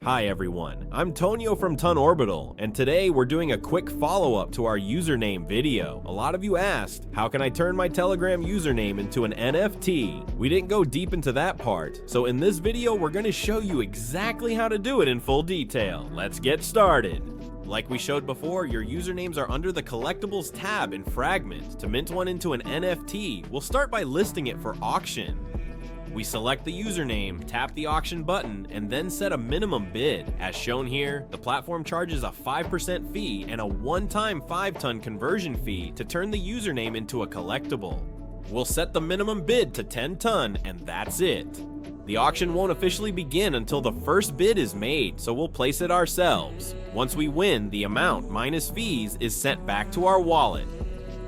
Hi everyone, I'm Tonio from TonOrbital, and today we're doing a quick follow-up to our username video. A lot of you asked, how can I turn my Telegram username into an NFT? We didn't go deep into that part, so in this video we're going to show you exactly how to do it in full detail. Let's get started. Like we showed before, your usernames are under the Collectibles tab in Fragment. To mint one into an NFT, we'll start by listing it for auction. We select the username, tap the auction button, and then set a minimum bid. As shown here, the platform charges a 5% fee and a one-time 5-ton conversion fee to turn the username into a collectible. We'll set the minimum bid to 10 ton, and that's it. The auction won't officially begin until the first bid is made, so we'll place it ourselves. Once we win, the amount minus fees is sent back to our wallet.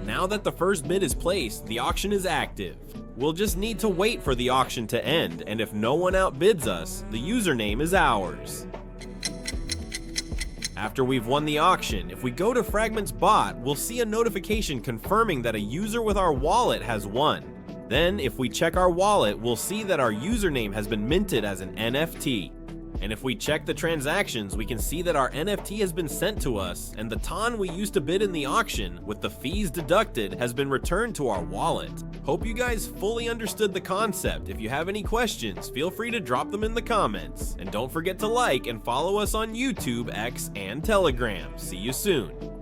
Now that the first bid is placed, the auction is active. We'll just need to wait for the auction to end, and if no one outbids us, the username is ours. After we've won the auction, if we go to Fragment's bot, we'll see a notification confirming that a user with our wallet has won. Then, if we check our wallet, we'll see that our username has been minted as an NFT. And if we check the transactions, we can see that our NFT has been sent to us, and the ton we used to bid in the auction, with the fees deducted, has been returned to our wallet. Hope you guys fully understood the concept. If you have any questions, feel free to drop them in the comments. And don't forget to like and follow us on YouTube, X, and Telegram. See you soon.